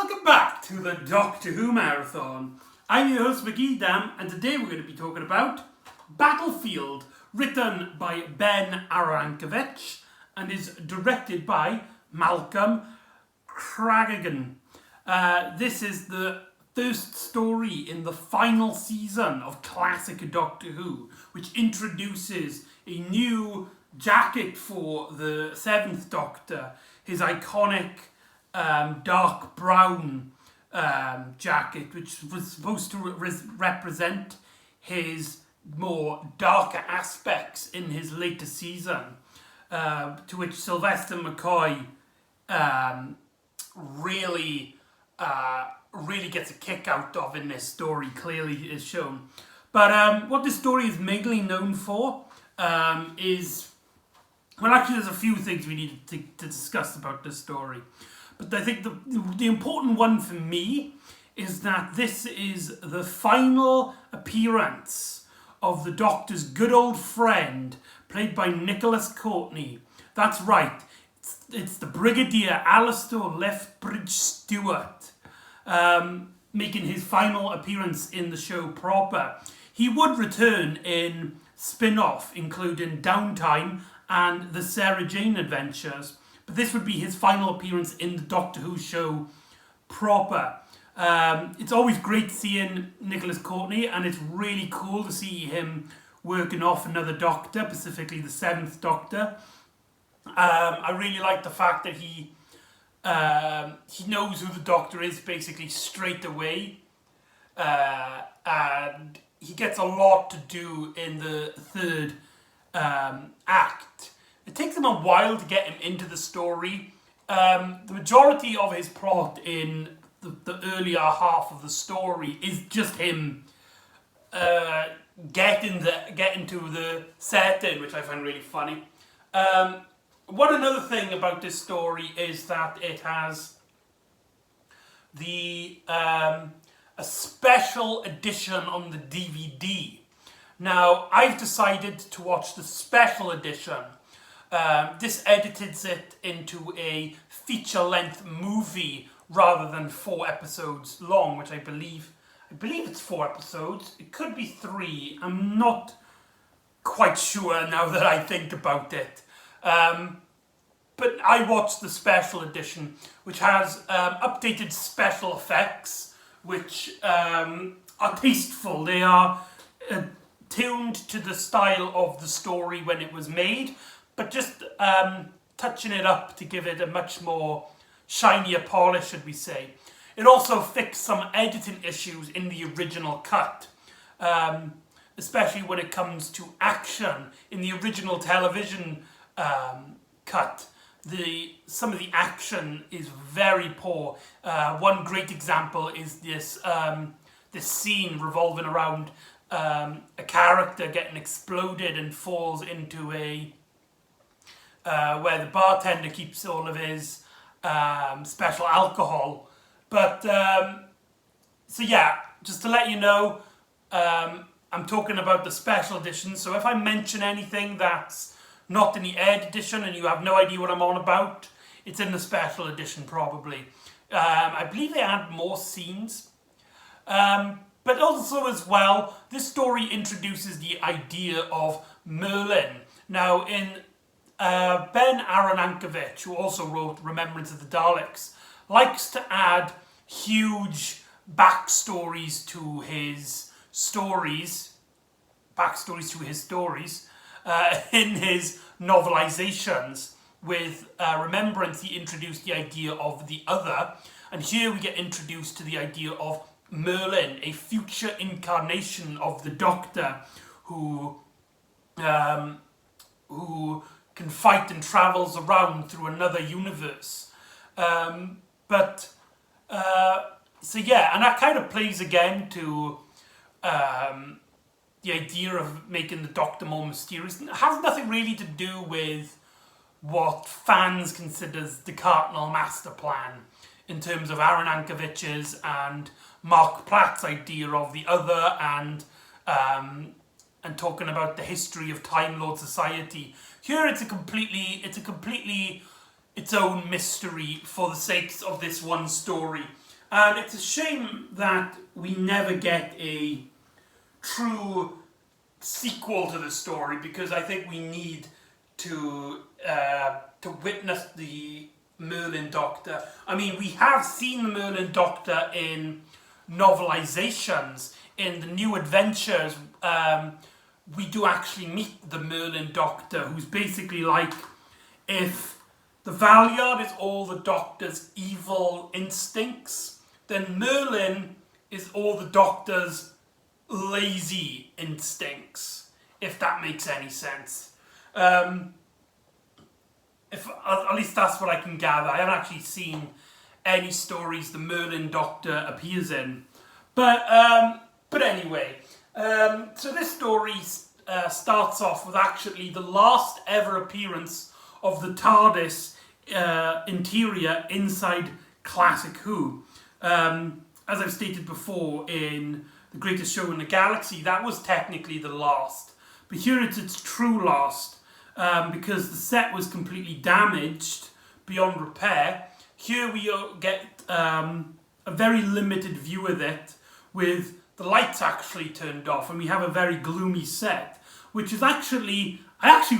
Welcome back to the Doctor Who Marathon. I'm your host McEdam, and today we're going to be talking about Battlefield, written by Ben Aronowitz and is directed by Malcolm Craggan. This is the first story in the final season of classic Doctor Who, which introduces a new jacket for the 7th Doctor, his iconic dark brown jacket, which was supposed to represent his more darker aspects in his later season, to which Sylvester McCoy really gets a kick out of in this story, clearly is shown. But what this story is mainly known for is, well, actually there's a few things we need to discuss about this story. But I think the important one for me is that this is the final appearance of the Doctor's good old friend, played by Nicholas Courtney. That's right, it's the Brigadier Alistair Lethbridge Stewart, making his final appearance in the show proper. He would return in spin-off, including Downtime and the Sarah Jane Adventures, but this would be his final appearance in the Doctor Who show proper. It's always great seeing Nicholas Courtney, and it's really cool to see him working off another Doctor, specifically the 7th Doctor. I really like the fact that he knows who the Doctor is basically straight away, and he gets a lot to do in the 3rd act. It takes him a while to get him into the story. The majority of his plot in the earlier half of the story is just him getting to the setting, which I find really funny. One another thing about this story is that it has a special edition on the DVD. Now, I've decided to watch the special edition. This edits it into a feature-length movie rather than 4 episodes long, which I believe it's 4 episodes. It could be 3. I'm not quite sure now that I think about it. But I watched the special edition, which has updated special effects, which are tasteful. They are tuned to the style of the story when it was made, but just touching it up to give it a much more shinier polish, should we say. It also fixed some editing issues in the original cut, especially when it comes to action. In the original television cut, some of the action is very poor. One great example is this scene revolving around a character getting exploded and falls into where the bartender keeps all of his special alcohol. But so yeah, just to let you know, I'm talking about the special edition, so if I mention anything that's not in the aired edition and you have no idea what I'm on about, it's in the special edition probably. I believe they add more scenes. But also as well, this story introduces the idea of Merlin. Now in Ben Aronowitz, who also wrote Remembrance of the Daleks, likes to add huge backstories to his stories, in his novelizations. With Remembrance, he introduced the idea of the Other, and here we get introduced to the idea of Merlin, a future incarnation of the Doctor who can fight and travels around through another universe. So yeah, and that kind of plays again to the idea of making the Doctor more mysterious. It has nothing really to do with what fans consider the Cardinal Master Plan in terms of Aronowitz's and Mark Platt's idea of the Other, and talking about the history of Time Lord Society. Here it's a completely its own mystery for the sake of this one story. And it's a shame that we never get a true sequel to the story, because I think we need to witness the Merlin Doctor. I mean, we have seen the Merlin Doctor in novelizations. In the New Adventures, we do actually meet the Merlin Doctor, who's basically like if the Valeyard is all the Doctor's evil instincts, then Merlin is all the Doctor's lazy instincts, if that makes any sense. If at least that's what I can gather. I haven't actually seen any stories the Merlin Doctor appears in, but anyway, so this story starts off with actually the last ever appearance of the TARDIS interior inside Classic Who. As I've stated before in The Greatest Show in the Galaxy, that was technically the last. But here it's its true last, because the set was completely damaged beyond repair. Here we get a very limited view of it, with the lights actually turned off, and we have a very gloomy set, which is I actually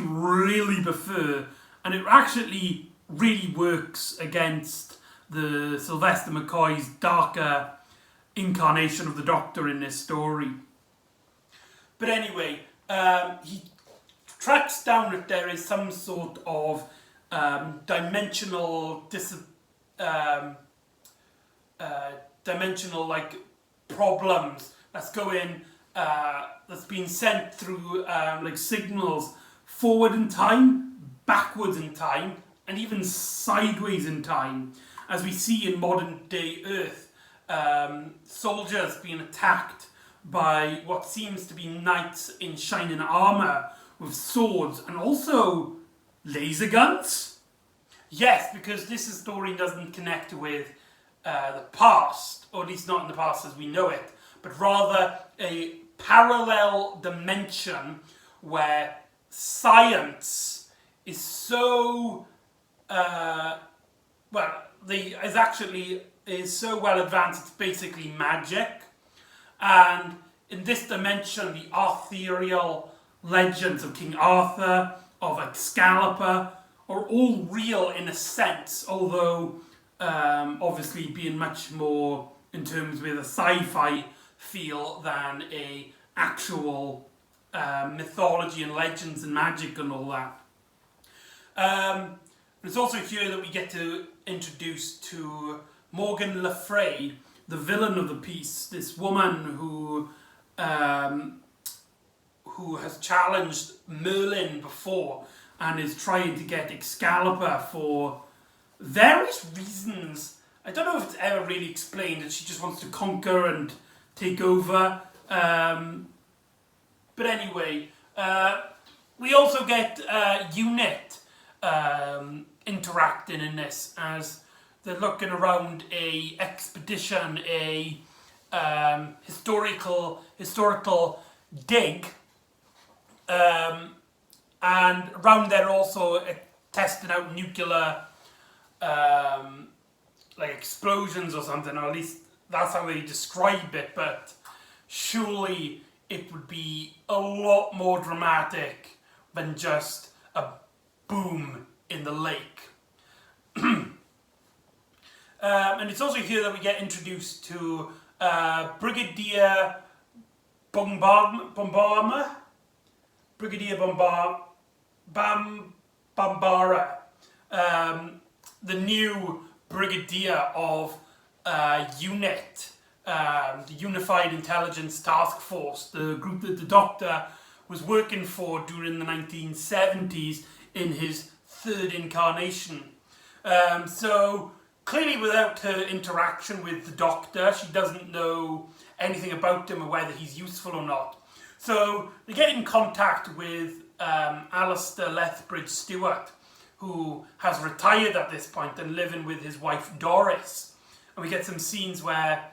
really prefer, and it actually really works against the Sylvester McCoy's darker incarnation of the Doctor in this story. But anyway, he tracks down that there is some sort of dimensional like problems that's been sent through like signals forward in time, backwards in time, and even sideways in time, as we see in modern day Earth. Soldiers being attacked by what seems to be knights in shining armour with swords and also laser guns. Yes, because this story doesn't connect with the past, or at least not in the past as we know it, but rather a parallel dimension where science is so is so well advanced it's basically magic. And in this dimension, the Arthurial legends of King Arthur, of Excalibur, are all real in a sense, although obviously being much more in terms with a sci-fi feel than a actual mythology and legends and magic and all that. It's also here that we get to introduce to Morgan Le Fay, the villain of the piece, this woman who has challenged Merlin before and is trying to get Excalibur for various reasons. I don't know if it's ever really explained, that she just wants to conquer and take over. But anyway, we also get UNIT interacting in this, as they're looking around a expedition, a historical dig, and around there also testing out nuclear like explosions or something, or at least that's how they describe it, but surely it would be a lot more dramatic than just a boom in the lake. And it's also here that we get introduced to Brigadier Bambara, the new brigadier of UNIT, the Unified Intelligence Task Force, the group that the Doctor was working for during the 1970s in his third incarnation. So clearly without her interaction with the Doctor, she doesn't know anything about him or whether he's useful or not. So they get in contact with Alistair Lethbridge Stewart, who has retired at this point and living with his wife Doris. And we get some scenes where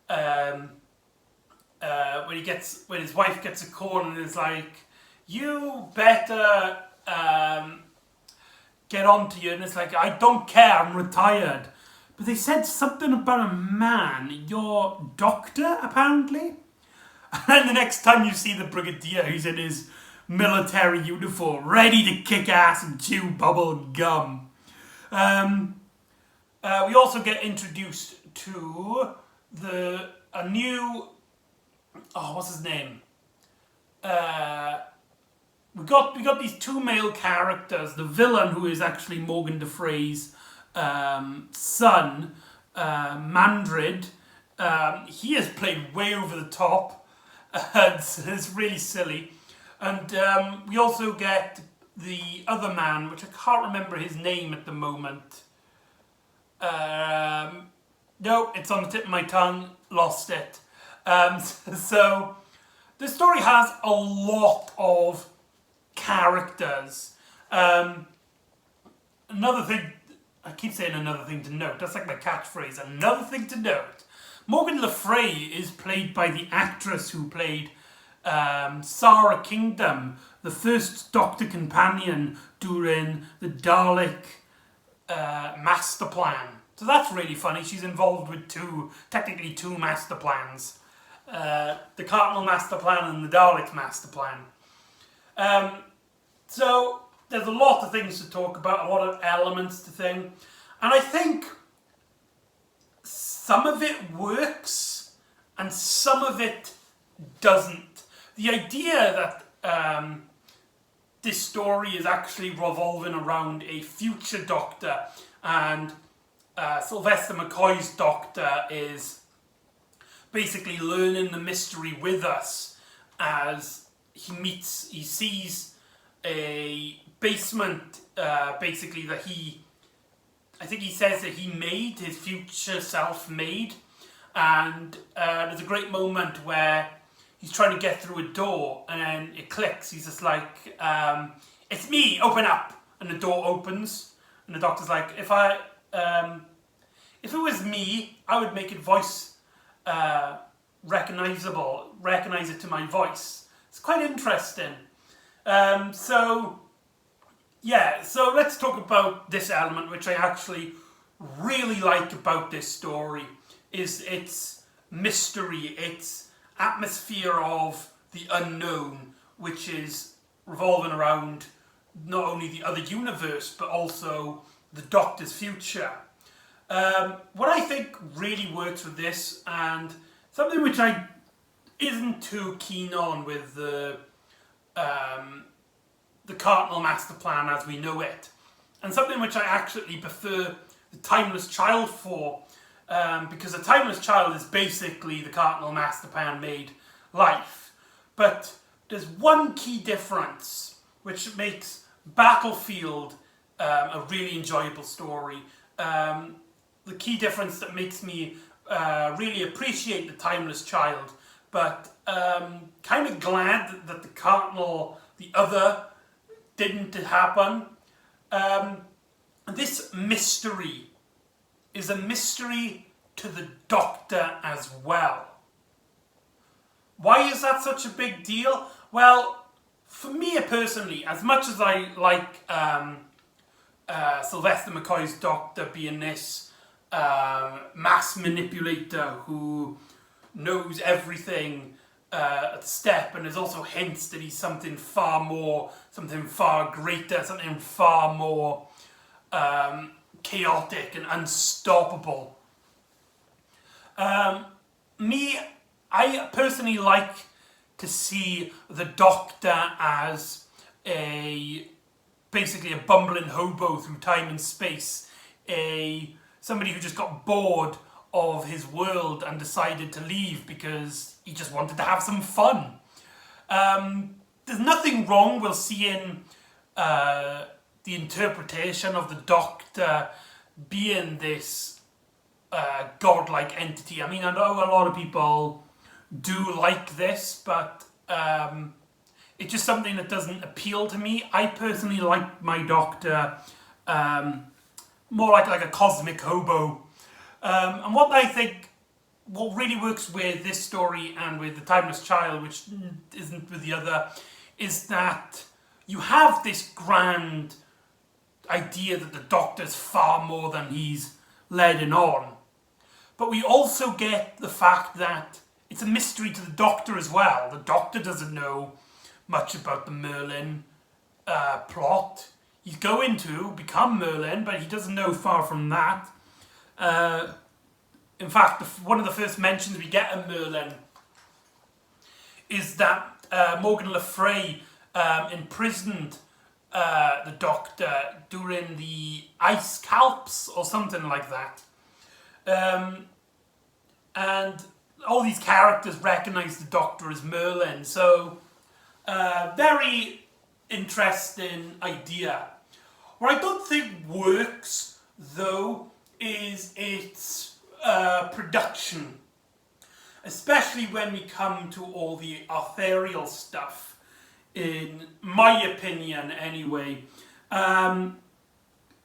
when his wife gets a call and is like, "You better get on to you," and it's like, "I don't care, I'm retired." but they said something about a man, your doctor, apparently. And then the next time you see the Brigadier, he's in his military uniform, ready to kick ass and chew bubble gum. We also get introduced to a new, what's his name? We got these two male characters. The villain, who is actually Morgan Le Fay's son, Mandrid. He is played way over the top. It's really silly. And we also get the other man, which I can't remember his name at the moment. No, it's on the tip of my tongue. Lost it. So the story has a lot of characters. Another thing, I keep saying another thing to note. That's like my catchphrase. Another thing to note. Morgan Le Fay is played by the actress who played Sarah Kingdom, the first Doctor companion during the Dalek master plan. So that's really funny. She's involved with technically two master plans. The Cardinal master plan and the Dalek master plan. So there's a lot of things to talk about, a lot of elements to think. And I think some of it works and some of it doesn't. The idea that this story is actually revolving around a future Doctor, and Sylvester McCoy's Doctor is basically learning the mystery with us as he sees a basement, basically that I think he says that he made, his future self made, and there's a great moment where he's trying to get through a door and then it clicks. He's just like, it's me, open up. And the door opens and the Doctor's like, if it was me, I would make it voice recognizable, recognize it to my voice. It's quite interesting. So let's talk about this element, which I actually really like about this story, is its mystery, its atmosphere of the unknown, which is revolving around not only the other universe, but also the Doctor's future. What I think really works with this, and something which I isn't too keen on with the Cardinal Master Plan as we know it, and something which I actually prefer the Timeless Child for, because the Timeless Child is basically the Cardinal Master Plan made life. But there's one key difference which makes Battlefield a really enjoyable story. The key difference that makes me really appreciate the Timeless Child, but kind of glad that the Cardinal, the other, didn't happen. This mystery is a mystery to the Doctor as well. Why is that such a big deal? Well, for me personally, as much as I like Sylvester McCoy's Doctor being this mass manipulator who knows everything at the step, and there's also hints that he's something far more, something far greater, something far more chaotic and unstoppable. I personally like to see the Doctor as basically a bumbling hobo through time and space, somebody who just got bored of his world and decided to leave because he just wanted to have some fun. There's nothing wrong with seeing the interpretation of the Doctor being this godlike entity. I mean, I know a lot of people do like this, but it's just something that doesn't appeal to me. I personally like my Doctor more like a cosmic hobo. And what I think, what really works with this story and with the Timeless Child, which isn't with the other, is that you have this grand idea that the Doctor's far more than he's leading on. But we also get the fact that it's a mystery to the Doctor as well. The Doctor doesn't know much about the Merlin plot. He's going to become Merlin, but he doesn't know far from that. In fact, one of the first mentions we get of Merlin is that Morgan Le Fay imprisoned the Doctor during the ice calps or something like that. And all these characters recognise the Doctor as Merlin, so very interesting idea. What I don't think works, though, is its production. Especially when we come to all the authorial stuff, in my opinion anyway.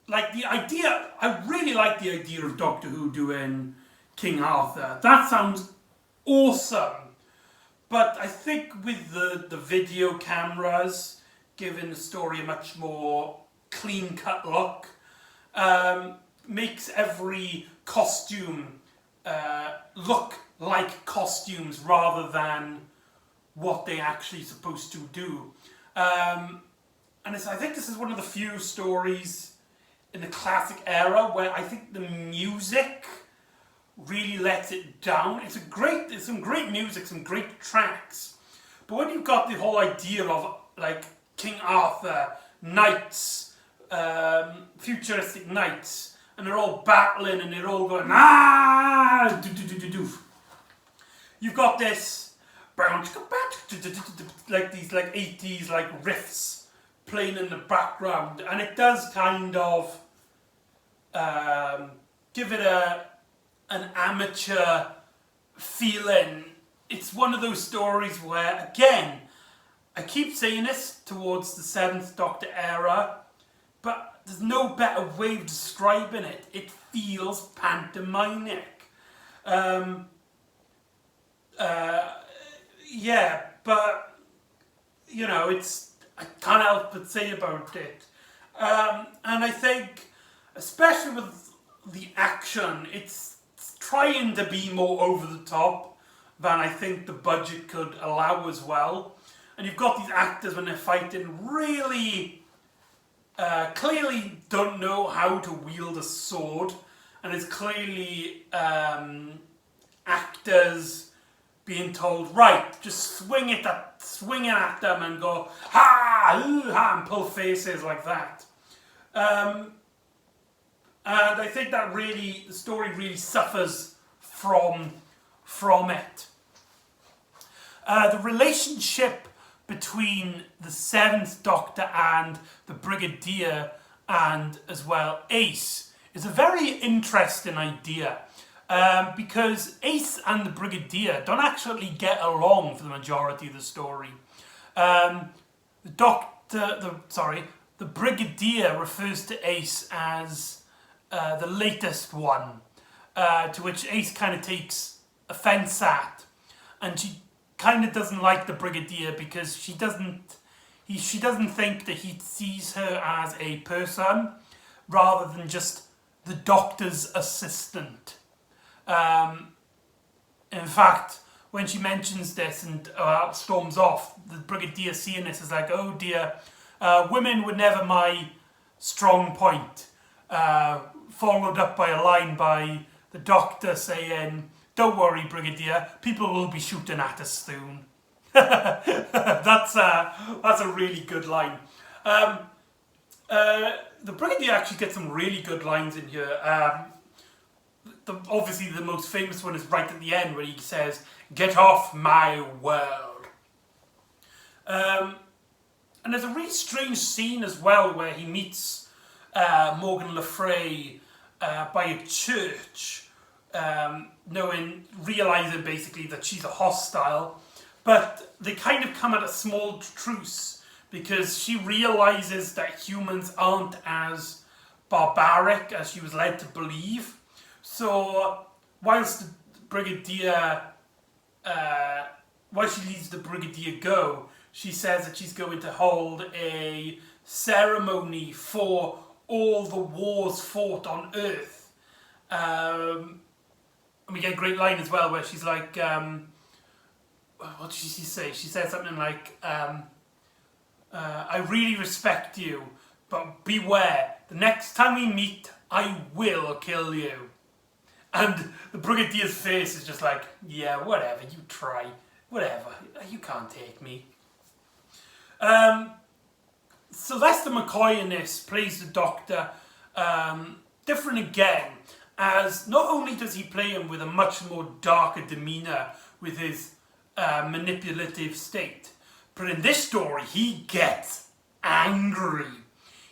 Like the idea, I really like the idea of Doctor Who doing King Arthur. That sounds awesome. But I think with the video cameras, giving the story a much more clean-cut look, makes every costume look like costumes rather than what they actually supposed to do. And I think this is one of the few stories in the classic era where I think the music really lets it down. It's some great music, some great tracks. But when you've got the whole idea of like King Arthur, knights, futuristic knights, and they're all battling and they're all going ah, do do do do do. You've got this like these like 80s like riffs playing in the background, and it does kind of give it an amateur feeling. It's one of those stories where, again, I keep saying this towards the 7th Doctor era, but there's no better way of describing it. It feels pantomimic. Yeah, but, you know, I can't help but say about it. And I think, especially with the action, it's trying to be more over the top than I think the budget could allow as well. And you've got these actors when they're fighting really clearly don't know how to wield a sword, and it's clearly actors being told, right, just swing it at them and go ha, ooh, ha, and pull faces like that. And I think that really, the story really suffers from it. The relationship between the 7th Doctor and the Brigadier and as well Ace is a very interesting idea, because Ace and the Brigadier don't actually get along for the majority of the story. The Brigadier refers to Ace as the latest one, to which Ace kind of takes offence at, and she kind of doesn't like the Brigadier because she doesn't think that he sees her as a person rather than just the Doctor's assistant. In fact, when she mentions this and storms off, the Brigadier seeing this is like, oh dear, women were never my strong point. Followed up by a line by the Doctor saying, don't worry, Brigadier, people will be shooting at us soon. That's a really good line. The Brigadier actually gets some really good lines in here. Obviously the most famous one is right at the end where he says, "Get off my world." And there's a really strange scene as well where he meets Morgan Le Fay by a church, realizing basically that she's a hostile, but they kind of come at a small truce because she realizes that humans aren't as barbaric as she was led to believe. So whilst the Brigadier, while she leaves the Brigadier go, she says that she's going to hold a ceremony for all the wars fought on Earth. And we get a great line as well where she's like, what did she say? She said something like, I really respect you, but beware, the next time we meet, I will kill you. And the Brigadier's face is just like, yeah, whatever, you try. Whatever, you can't take me. Sylvester McCoy in this plays the Doctor different again, as not only does he play him with a much more darker demeanour with his manipulative state, but in this story he gets angry.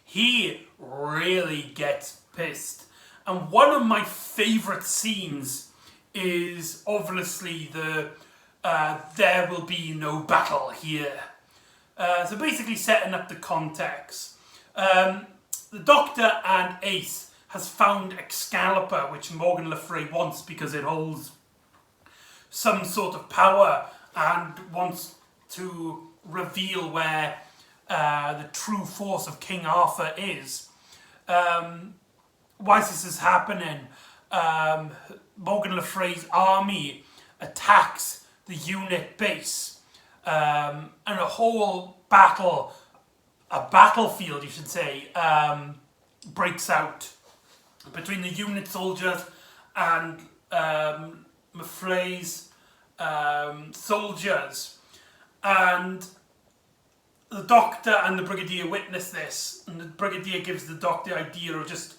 He really gets pissed. And one of my favourite scenes is obviously the there will be no battle here. So basically setting up the context. The Doctor and Ace has found Excalibur, which Morgan Le Fay wants because it holds some sort of power and wants to reveal where the true force of King Arthur is. Whilst this is happening, Morgan Le Fay's army attacks the unit base, and a whole battlefield, you should say, breaks out between the unit soldiers and Fay's soldiers. And the Doctor and the Brigadier witness this, and the Brigadier gives the Doctor the idea of just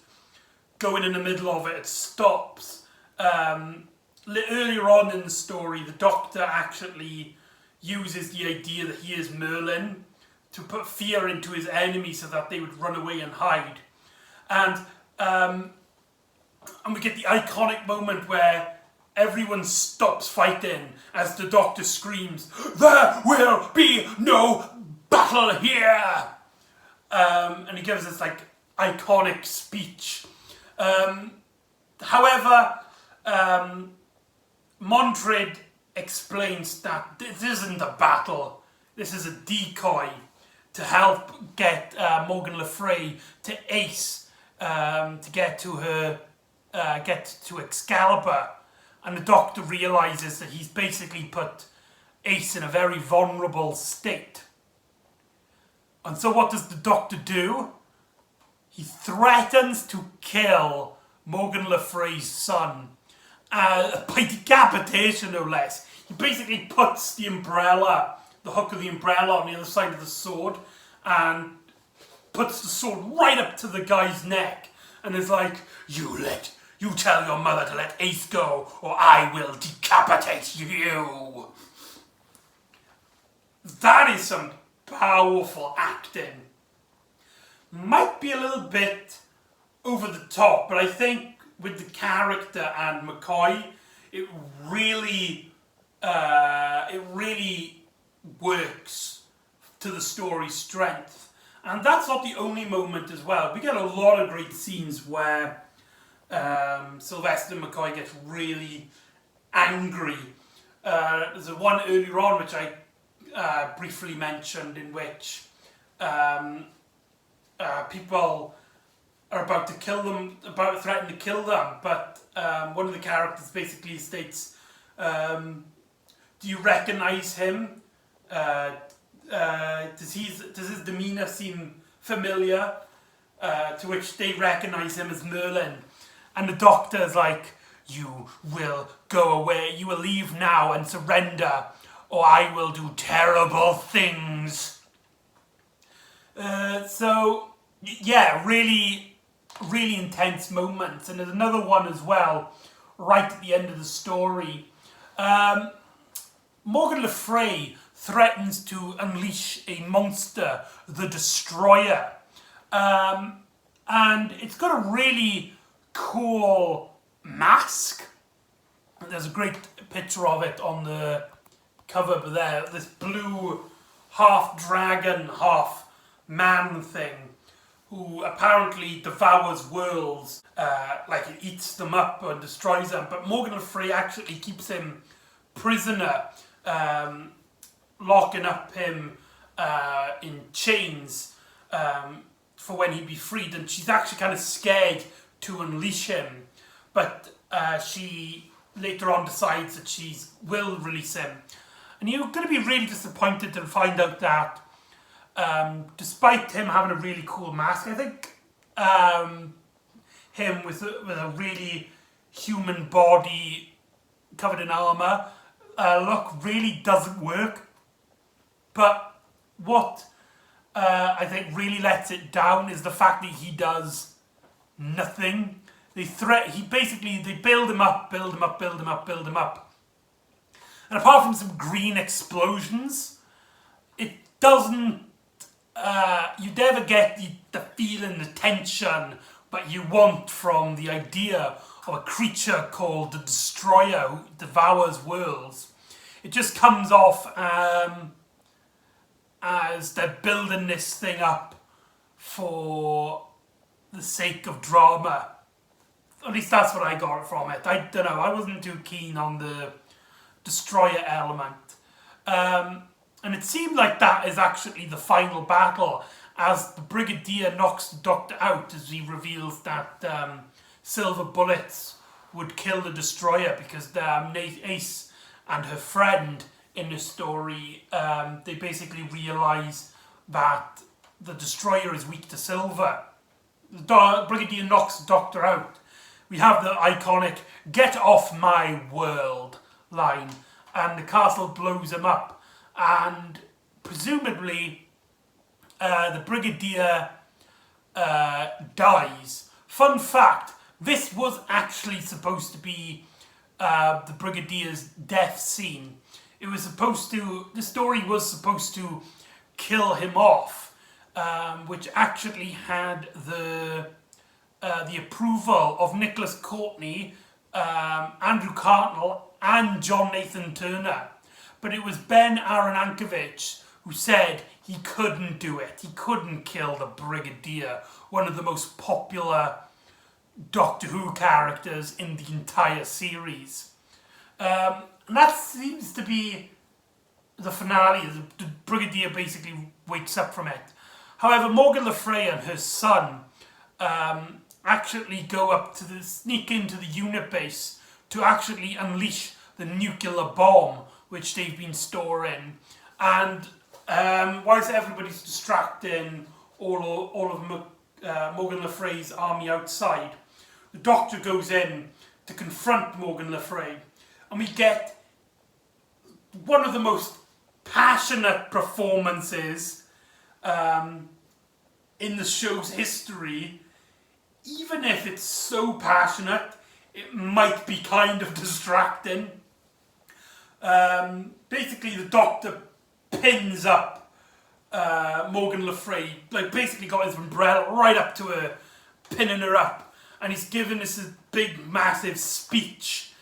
going in the middle of it. It stops. Earlier on in the story, the Doctor actually uses the idea that he is Merlin to put fear into his enemies so that they would run away and hide. And we get the iconic moment where everyone stops fighting as the Doctor screams, "There will be no battle here!" And he gives this like iconic speech. However, Mondred explains that this isn't a battle, this is a decoy to help get Morgan Le Fay to Ace, to get to Excalibur. And the Doctor realises that he's basically put Ace in a very vulnerable state. And so what does the Doctor do? He threatens to kill Morgan Le Fay's son by decapitation, no less. He basically puts the umbrella, the hook of the umbrella, on the other side of the sword and puts the sword right up to the guy's neck and is like, you tell your mother to let Ace go or I will decapitate you. That is some powerful acting. Might be a little bit over the top, but I think with the character and McCoy, it really works to the story's strength. And that's not the only moment as well. We get a lot of great scenes where Sylvester McCoy gets really angry. There's a one earlier on which I briefly mentioned, in which people are about to kill them, about to threaten to kill them, but one of the characters basically states, "Do you recognise him? Does his demeanour seem familiar?" To which they recognise him as Merlin. And the Doctor is like, "You will go away, you will leave now and surrender, or I will do terrible things." So, yeah, really intense moments. And there's another one as well, right at the end of the story. Morgan Le Fay threatens to unleash a monster, the Destroyer. And it's got a really cool mask. There's a great picture of it on the cover there. This blue half dragon, half man thing, who apparently devours worlds, like it eats them up and destroys them. But Morgan Le Fay actually keeps him prisoner, locking up him in chains for when he'd be freed. And she's actually kind of scared to unleash him. but she later on decides that she will release him. And you're going to be really disappointed to find out that despite him having a really cool mask, I think him with a really human body covered in armour look really doesn't work. But what I think really lets it down is the fact that he does nothing. They build him up. And apart from some green explosions, it doesn't, you never get the feeling, the tension that you want from the idea of a creature called the Destroyer who devours worlds. It just comes off as they're building this thing up for the sake of drama. At least that's what I got from it. I don't know, I wasn't too keen on the Destroyer element. And it seemed like that is actually the final battle, as the Brigadier knocks the Doctor out, as he reveals that silver bullets would kill the Destroyer, because Ace and her friend in the story, they basically realise that the Destroyer is weak to silver. The Brigadier knocks the Doctor out. We have the iconic "Get off my world" line, and the castle blows him up, and presumably the Brigadier dies. Fun fact, this was actually supposed to be the Brigadier's death scene. The story was supposed to kill him off, which actually had the approval of Nicholas Courtney, Andrew Cartnell, and John Nathan Turner. But it was Ben Aronankovich who said he couldn't do it. He couldn't kill the Brigadier, one of the most popular Doctor Who characters in the entire series. And that seems to be the finale. The Brigadier basically wakes up from it. However, Morgan Le Fay and her son actually sneak into the unit base to actually unleash the nuclear bomb which they've been storing. And whilst everybody's distracting all of Morgan Le Fay's army outside, the Doctor goes in to confront Morgan Le Fay, and we get one of the most passionate performances in the show's history. Even if it's so passionate, it might be kind of distracting. Basically, the Doctor pins up Morgan Le Fay, like basically got his umbrella right up to her, pinning her up, and he's giving this big, massive speech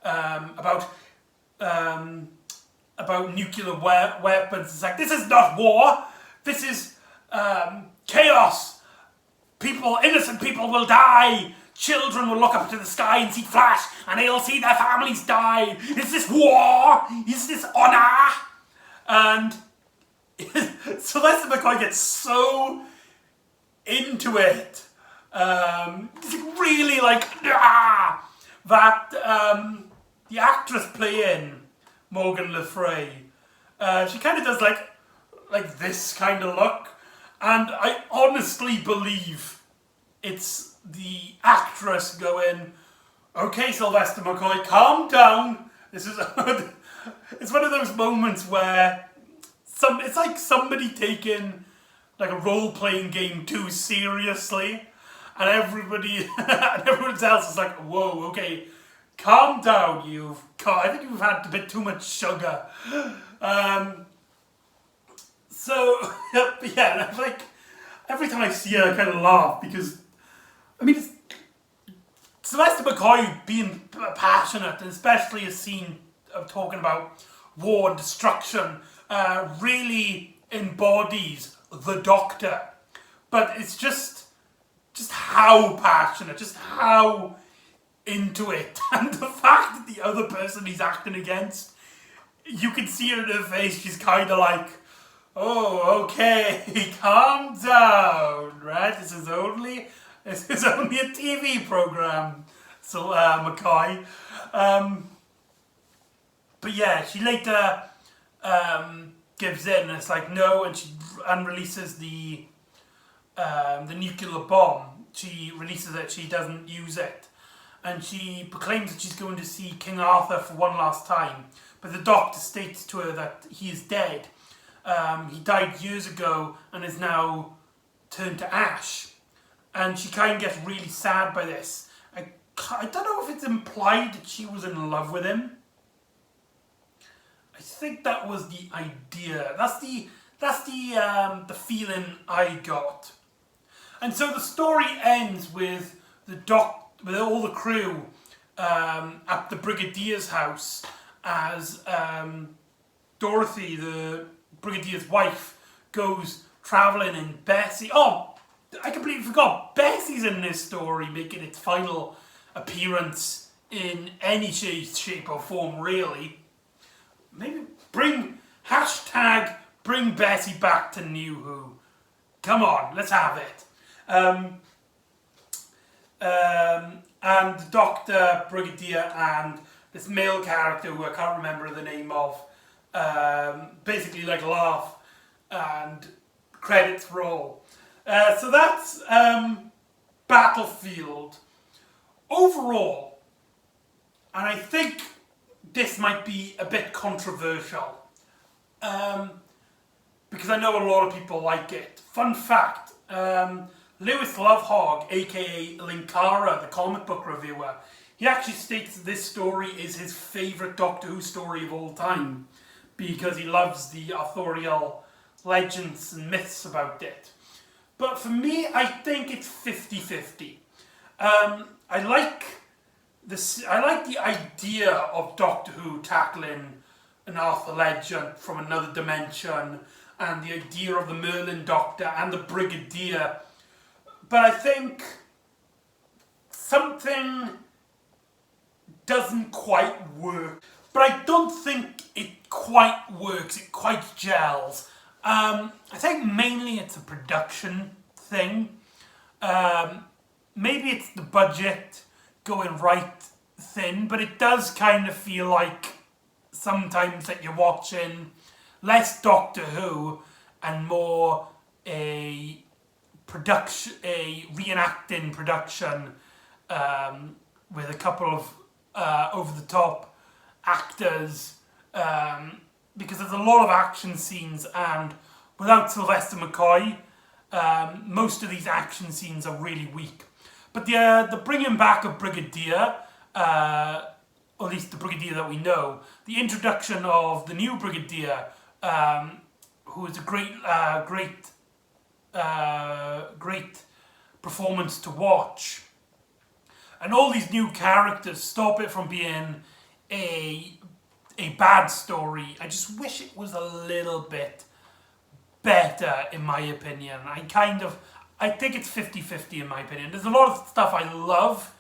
about nuclear weapons. It's like, this is not war, this is chaos. Innocent people will die. Children will look up to the sky and see flash, and they'll see their families die. Is this war? Is this honour? And Sylvester McCoy gets so into it. Really that the actress playing Morgan Le Fay, she kind of does like this kind of look, and I honestly believe it's the actress going, "Okay, Sylvester McCoy, calm down. This is it's one of those moments where it's like somebody taking like a role-playing game too seriously, and everyone else is like, whoa, okay, calm down, I think you've had a bit too much sugar." So, yeah, like, every time I see her, I kind of laugh, because, I mean, Sylvester McCoy being passionate, and especially a scene of talking about war and destruction, really embodies the Doctor. But it's just how passionate, just how into it, and the fact that the other person he's acting against, you can see it in her face, she's kind of like, oh, okay, calm down, right? This is only a TV program. So McCoy. But yeah, she later gives in, and it's like no, and she unreleases the nuclear bomb. She releases it. She doesn't use it, and she proclaims that she's going to see King Arthur for one last time. But the doctor states to her that he is dead. He died years ago and is now turned to ash. And she kind of gets really sad by this. I don't know if it's implied that she was in love with him. I think that was the idea. That's the feeling I got. And so the story ends with with all the crew at the Brigadier's house as Dorothy, the Brigadier's wife, goes travelling in Bessie. Oh, I completely forgot. Bessie's in this story, making its final appearance in any shape or form, really. Maybe bring Bessie back to New Who. Come on, let's have it. And the Doctor, Brigadier, and this male character who I can't remember the name of, basically like laugh and credits roll. So that's Battlefield. Overall, and I think this might be a bit controversial, because I know a lot of people like it. Fun fact, Lewis Lovehog, aka Linkara, the comic book reviewer, he actually states that this story is his favourite Doctor Who story of all time, because he loves the authorial legends and myths about it. But for me, I think it's 50-50. I like the idea of Doctor Who tackling an Arthur legend from another dimension, and the idea of the Merlin Doctor and the Brigadier. But I think something doesn't quite work. But I don't think it quite works, it quite gels. I think mainly it's a production thing. Maybe it's the budget going right thin, but it does kind of feel like sometimes that you're watching less Doctor Who and more a reenacting production with a couple of over-the-top actors, because there's a lot of action scenes, and without Sylvester McCoy, most of these action scenes are really weak. But the bringing back of Brigadier, or at least the Brigadier that we know, the introduction of the new Brigadier, who is a great performance to watch, and all these new characters stop it from being a bad story. I just wish it was a little bit better, in my opinion. I think it's 50-50 in my opinion. There's a lot of stuff I love,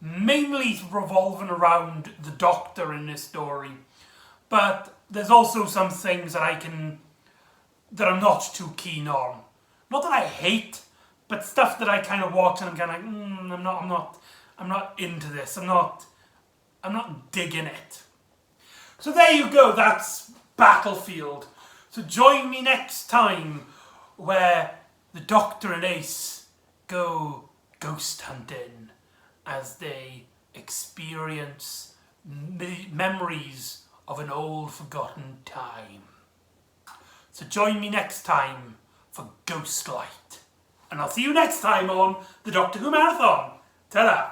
mainly revolving around the Doctor in this story. But there's also some things that I'm not too keen on. Not that I hate, but stuff that I kind of watch and I'm kind of like, I'm not into this. I'm not digging it. So there you go. That's Battlefield. So join me next time where the Doctor and Ace go ghost hunting as they experience memories of an old forgotten time. So join me next time for Ghostlight. And I'll see you next time on the Doctor Who Marathon. Ta-da!